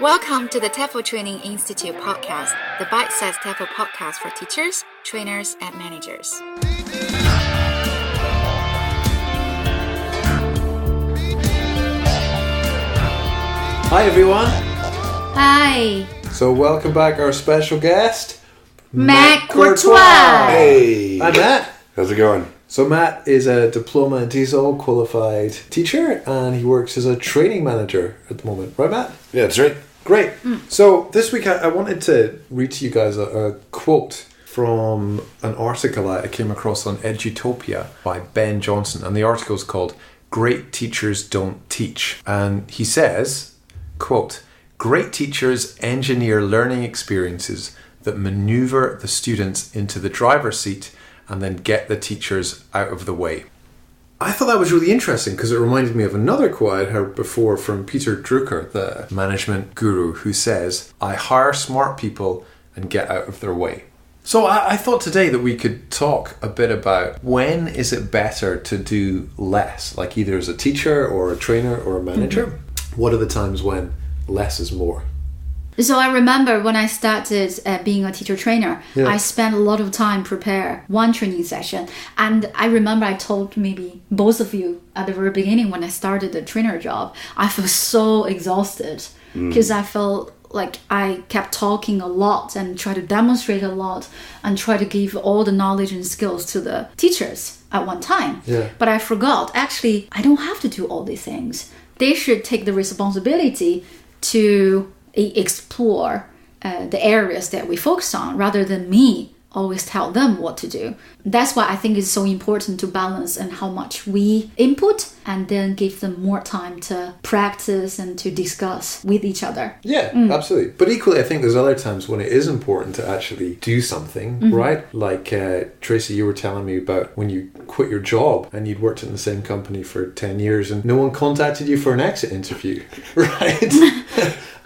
Welcome to the TEFL Training Institute podcast, the bite-sized TEFL podcast for teachers, trainers, and managers. Hi everyone. Hi. So welcome back our special guest, Matt Courtois. Hey! Hi Matt. How's it going? So Matt is a diploma and TESOL qualified teacher and he works as a training manager at the moment. Right Matt? Yeah, that's right. Great. So this week I wanted to read to you guys a quote from an article I came across on Edutopia by Ben Johnson, and the article is called Great Teachers Don't Teach. And he says, quote, "Great teachers engineer learning experiences that maneuver the students into the driver's seat and then get the teachers out of the way." I thought that was really interesting because it reminded me of another quote I'd heard before from Peter Drucker, the management guru, who says, "I hire smart people and get out of their way." So I thought today that we could talk a bit about when is it better to do less, like either as a teacher or a trainer or a manager. What are the times when less is more? So I remember when I started being a teacher trainer, Yeah. I spent a lot of time prepare one training session. And I remember I told maybe both of you at the very beginning when I started the trainer job, I felt so exhausted because I felt like I kept talking a lot and try to demonstrate a lot and try to give all the knowledge and skills to the teachers at one time. Yeah. But I forgot, actually, I don't have to do all these things. They should take the responsibility to explore the areas that we focus on rather than me always tell them what to do. That's why I think it's so important to balance and how much we input and then give them more time to practice and to discuss with each other. Yeah, absolutely. But equally, I think there's other times when it is important to actually do something, right? Like Tracy, you were telling me about when you quit your job and you'd worked in the same company for 10 years and no one contacted you for an exit interview, right?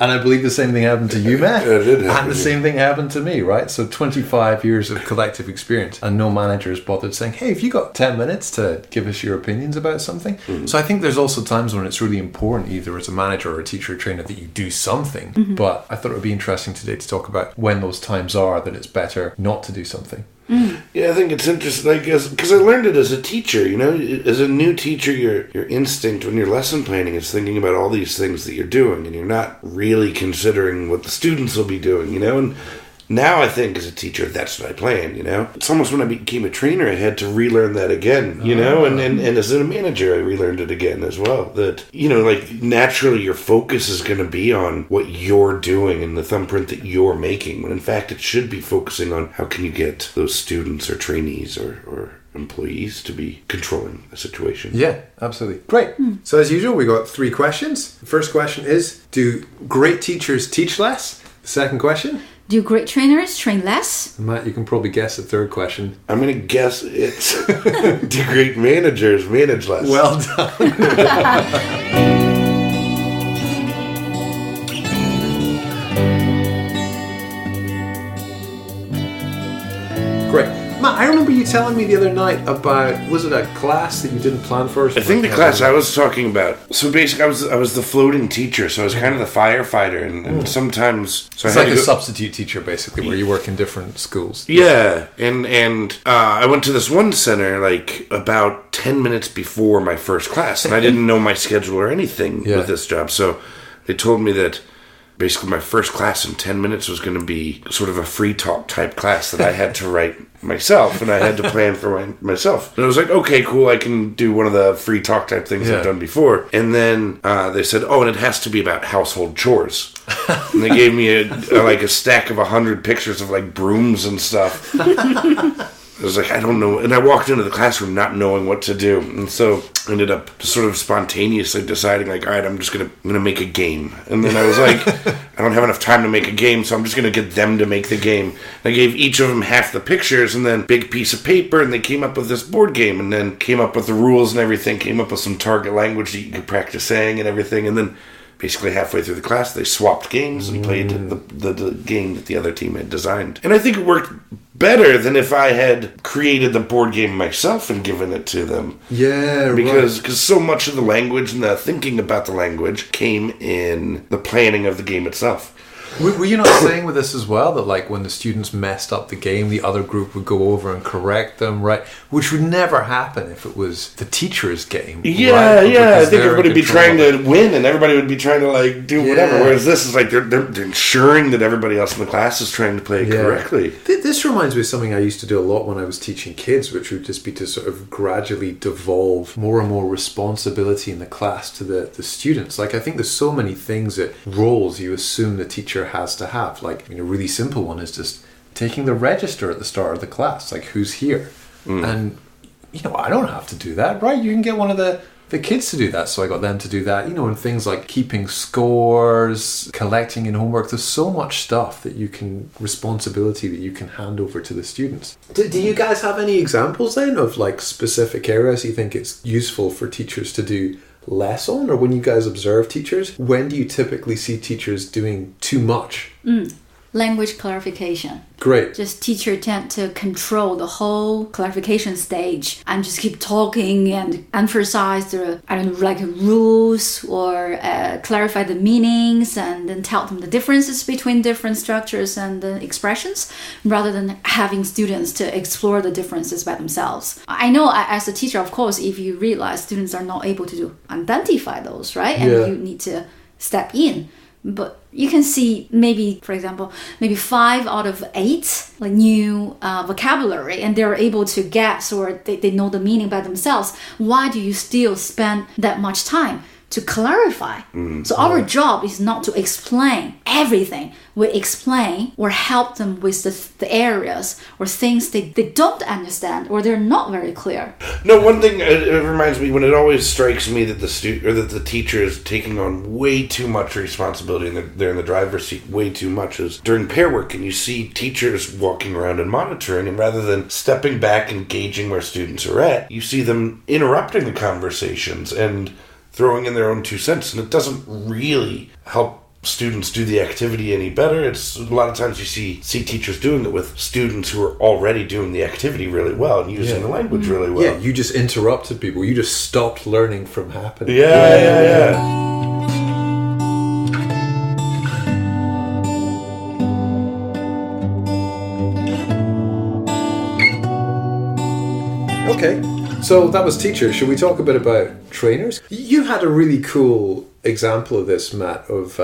And I believe the same thing happened to you, Matt. Yeah, it did happen, And the same thing happened to me, right? So 25 years of collective experience and no manager has bothered saying, hey, have you got 10 minutes to give us your opinions about something? So I think there's also times when it's really important, either as a manager or a teacher or trainer, that you do something. But I thought it would be interesting today to talk about when those times are that it's better not to do something. Yeah, I think it's interesting, I guess, because I learned it as a teacher, you know? As a new teacher, your instinct when you're lesson planning is thinking about all these things that you're doing, and you're not really considering what the students will be doing, you know? And now I think as a teacher, that's what I plan, you know? It's almost when I became a trainer, I had to relearn that again, you know? And as a manager, I relearned it again as well. That, you know, like, naturally your focus is going to be on what you're doing and the thumbprint that you're making, when in fact it should be focusing on how can you get those students or trainees or employees to be controlling the situation. Yeah, absolutely. Great. So as usual, we got 3 questions. The first question is, do great teachers teach less? The second question? Do great trainers train less? And Matt, you can probably guess the third question. I'm going to guess it's do great managers manage less? Well done. Great. Matt, I remember you telling me the other night about, was it a class that you didn't plan for? I think the class I was talking about. So basically, I was the floating teacher. So I was kind of the firefighter, and sometimes so It's I like had a to go, substitute teacher, basically, where you work in different schools. yeah, and I went to this one center like about 10 minutes before my first class, and I didn't know my schedule or anything with this job. So they told me that basically my first class in 10 minutes was going to be sort of a free talk type class that I had to write myself, and I had to plan for myself. And I was like, okay, cool, I can do one of the free talk type things I've done before. And then they said, oh, and it has to be about household chores. And they gave me a stack of 100 pictures of like brooms and stuff. I was like, I don't know. And I walked into the classroom not knowing what to do. And so I ended up just sort of spontaneously deciding, like, all right, I'm gonna make a game. And then I was like, I don't have enough time to make a game, so I'm just going to get them to make the game. And I gave each of them half the pictures and then big piece of paper, and they came up with this board game, and then came up with the rules and everything, came up with some target language that you could practice saying and everything. And then basically halfway through the class, they swapped games and played the game that the other team had designed. And I think it worked better than if I had created the board game myself and given it to them. Yeah, because so much of the language and the thinking about the language came in the planning of the game itself. Were you not saying with this as well that like when the students messed up the game, the other group would go over and correct them, right? Which would never happen if it was the teacher's game. Yeah, right? yeah. I think everybody would be trying to win, and everybody would be trying to like do whatever. Whereas this is like they're ensuring that everybody else in the class is trying to play it correctly. This reminds me of something I used to do a lot when I was teaching kids, which would just be to sort of gradually devolve more and more responsibility in the class to the students. Like I think there's so many things that roles you assume the teacher has to have. Like, a really simple one is just taking the register at the start of the class, like who's here. And I don't have to do that, right? You can get one of the kids to do that, so I got them to do that. And things like keeping scores, collecting in homework. There's so much stuff responsibility that you can hand over to the students. Do you guys have any examples then of like specific areas you think it's useful for teachers to do less on? Or when you guys observe teachers, when do you typically see teachers doing too much? Language clarification. Great. Just teacher tend to control the whole clarification stage and just keep talking and emphasize the rules or clarify the meanings and then tell them the differences between different structures and the expressions rather than having students to explore the differences by themselves. I know as a teacher, of course, if you realize students are not able to identify those, right? And you need to step in. But you can see maybe 5 out of 8 like new vocabulary, and they're able to guess or they know the meaning by themselves. Why do you still spend that much time to clarify? So our job is not to explain everything. We explain or help them with the areas or things they don't understand or they're not very clear. No, one thing it reminds me when it always strikes me that the teacher is taking on way too much responsibility and they're in the driver's seat way too much is during pair work, and you see teachers walking around and monitoring, and rather than stepping back and gauging where students are at, you see them interrupting the conversations and throwing in their own 2 cents, and it doesn't really help students do the activity any better. It's a lot of times you see teachers doing it with students who are already doing the activity really well and using the language really well. Yeah, you just interrupted people. You just stopped learning from happening. Yeah. Okay. So that was teachers. Should we talk a bit about trainers? You had a really cool example of this, Matt, of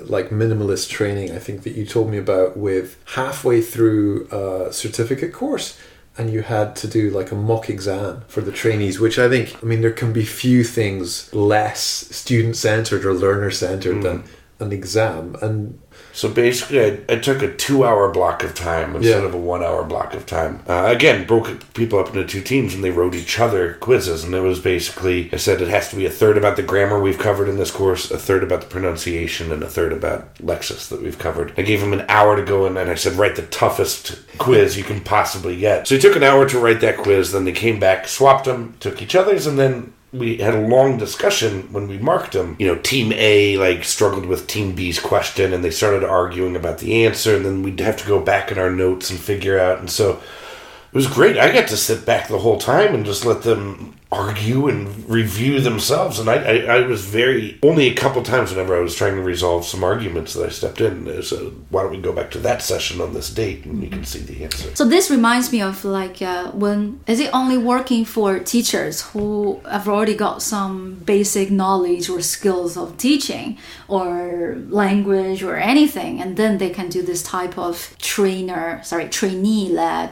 like minimalist training, I think, that you told me about with halfway through a certificate course. And you had to do like a mock exam for the trainees, which I mean, there can be few things less student-centered or learner-centered than an exam. And so basically, I took a 2-hour block of time instead of a 1-hour block of time. Again, broke people up into 2 teams, and they wrote each other quizzes. And it was basically, I said it has to be a third about the grammar we've covered in this course, a third about the pronunciation, and a third about Lexis that we've covered. I gave them an hour to go in, and I said, write the toughest quiz you can possibly get. So he took an hour to write that quiz, then they came back, swapped them, took each other's, and then we had a long discussion when we marked them. Team A struggled with Team B's question, and they started arguing about the answer, and then we'd have to go back in our notes and figure out. And so it was great. I got to sit back the whole time and just let them argue and review themselves. And I was only a couple times whenever I was trying to resolve some arguments that I stepped in. So why don't we go back to that session on this date and you can see the answer. So this reminds me of when, is it only working for teachers who have already got some basic knowledge or skills of teaching or language or anything, and then they can do this type of trainee-led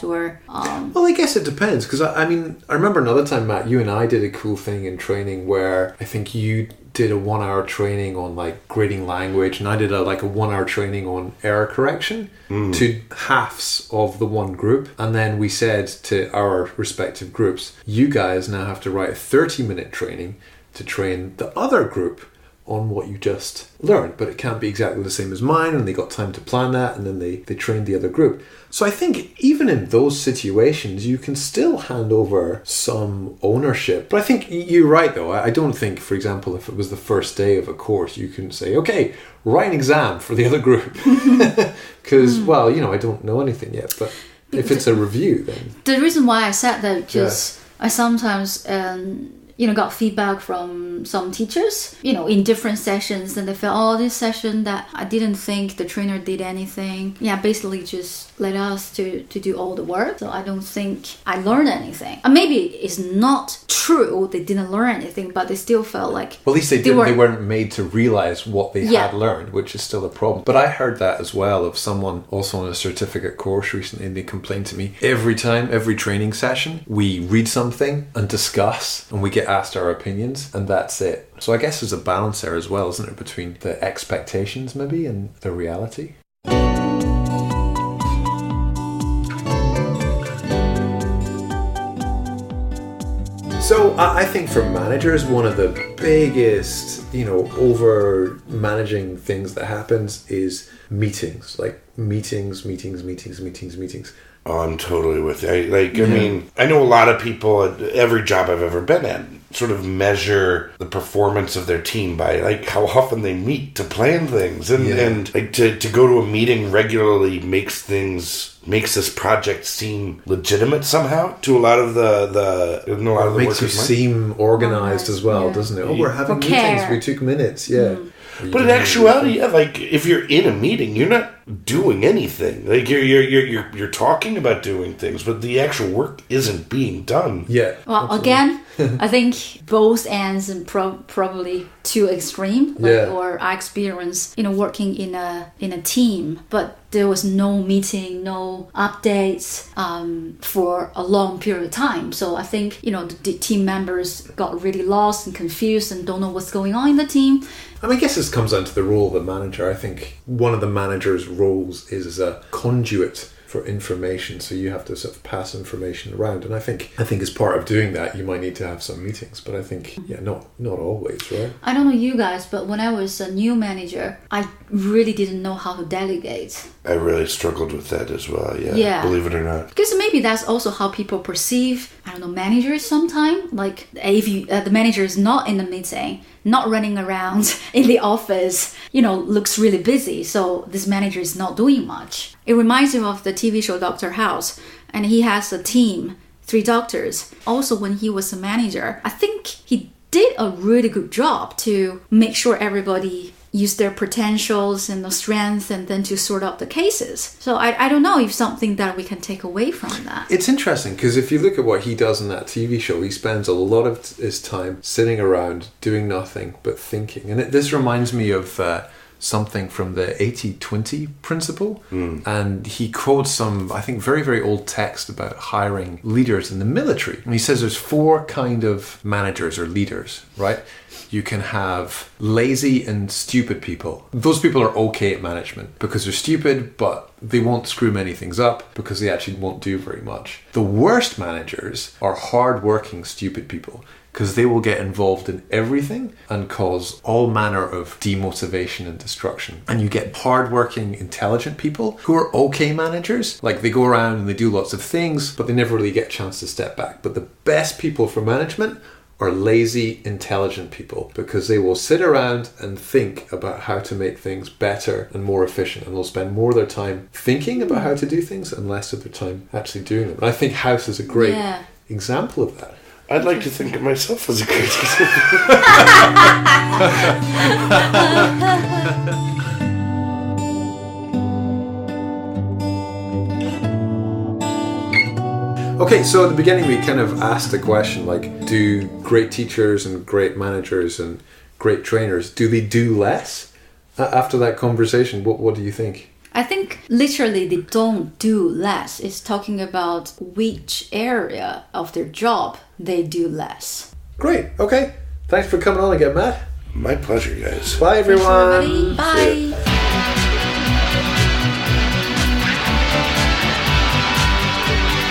or... Well, I guess it depends, because I remember another time, Matt, you and I did a cool thing in training where I think you did a 1-hour training on grading language, and I did a 1-hour training on error correction to halves of the one group. And then we said to our respective groups, you guys now have to write a 30-minute training to train the other group on what you just learned, but it can't be exactly the same as mine, and they got time to plan that, and then they trained the other group. So I think even in those situations, you can still hand over some ownership. But I think you're right, though. I don't think, for example, if it was the first day of a course, you can say, okay, write an exam for the other group. Because, well, I don't know anything yet. But if it's a review, then... The reason why I said that, because I sometimes... got feedback from some teachers, in different sessions, and they felt, this session that I didn't think the trainer did anything. Yeah, basically just let us to do all the work. So I don't think I learned anything. And maybe it's not true they didn't learn anything, but they still felt like... Well, at least they weren't made to realize what they had learned, which is still a problem. But I heard that as well of someone also on a certificate course recently, and they complained to me, every training session, we read something and discuss, and we get asked our opinions, and that's it. So I guess there's a balance there as well, isn't it, between the expectations maybe and the reality. So I think for managers, one of the biggest, over managing things that happens is meetings, like meetings. Oh, I'm totally with you. I mean, I know a lot of people at every job I've ever been at sort of measure the performance of their team by like how often they meet to plan things, and like to go to a meeting regularly makes this project seem legitimate somehow to a lot of the it makes you seem organized as well, doesn't it? Oh, we're having meetings. We took minutes. But in actuality, like if you're in a meeting, you're not doing anything. Like you're talking about doing things, but the actual work isn't being done. Yeah. Well, absolutely. Again, I think both ends and probably too extreme. Or I experienced, working in a team, but there was no meeting, no updates for a long period of time. So I think the team members got really lost and confused and don't know what's going on in the team. I guess this comes down to the role of the manager. I think one of the manager's roles is as a conduit for information, so you have to sort of pass information around, and I think as part of doing that you might need to have some meetings, but I think not always, right? I don't know you guys, but when I was a new manager, I really didn't know how to delegate. I really struggled with that as well, believe it or not. Because maybe that's also how people perceive, managers sometimes. Like if the manager is not in the meeting, not running around in the office, looks really busy. So this manager is not doing much. It reminds me of the TV show Dr. House, and he has a team, 3 doctors. Also, when he was a manager, I think he did a really good job to make sure everybody use their potentials and the strength, and then to sort out the cases. So I don't know if something that we can take away from that. It's interesting because if you look at what he does in that TV show, he spends a lot of his time sitting around doing nothing but thinking. And this reminds me of something from the 80-20 principle. And he quotes some, I think, very, very old text about hiring leaders in the military. And he says there's 4 kind of managers or leaders, right? You can have lazy and stupid people. Those people are okay at management because they're stupid, but they won't screw many things up because they actually won't do very much. The worst managers are hard-working, stupid people because they will get involved in everything and cause all manner of demotivation and destruction. And you get hard-working, intelligent people who are okay managers. Like they go around and they do lots of things, but they never really get a chance to step back. But the best people for management are lazy, intelligent people because they will sit around and think about how to make things better and more efficient, and they'll spend more of their time thinking about how to do things and less of their time actually doing them. And I think House is a great example of that. I'd like to think of myself as a great example. Okay, so at the beginning we kind of asked the question, like, do great teachers and great managers and great trainers, do they do less? After that conversation, what do you think? I think literally they don't do less. It's talking about which area of their job they do less. Great, okay. Thanks for coming on again, Matt. My pleasure, guys. Bye, everyone. Bye.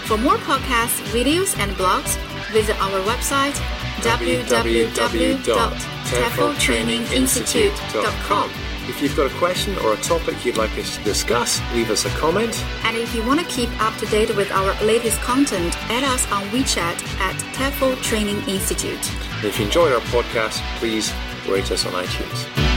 For more podcasts, videos, and blogs, visit our website www.tfpopodcast.com. TEFLTrainingInstitute.com. If you've got a question or a topic you'd like us to discuss, leave us a comment. And if you want to keep up to date with our latest content, add us on WeChat at TEFL Training Institute. And if you enjoyed our podcast, please rate us on iTunes.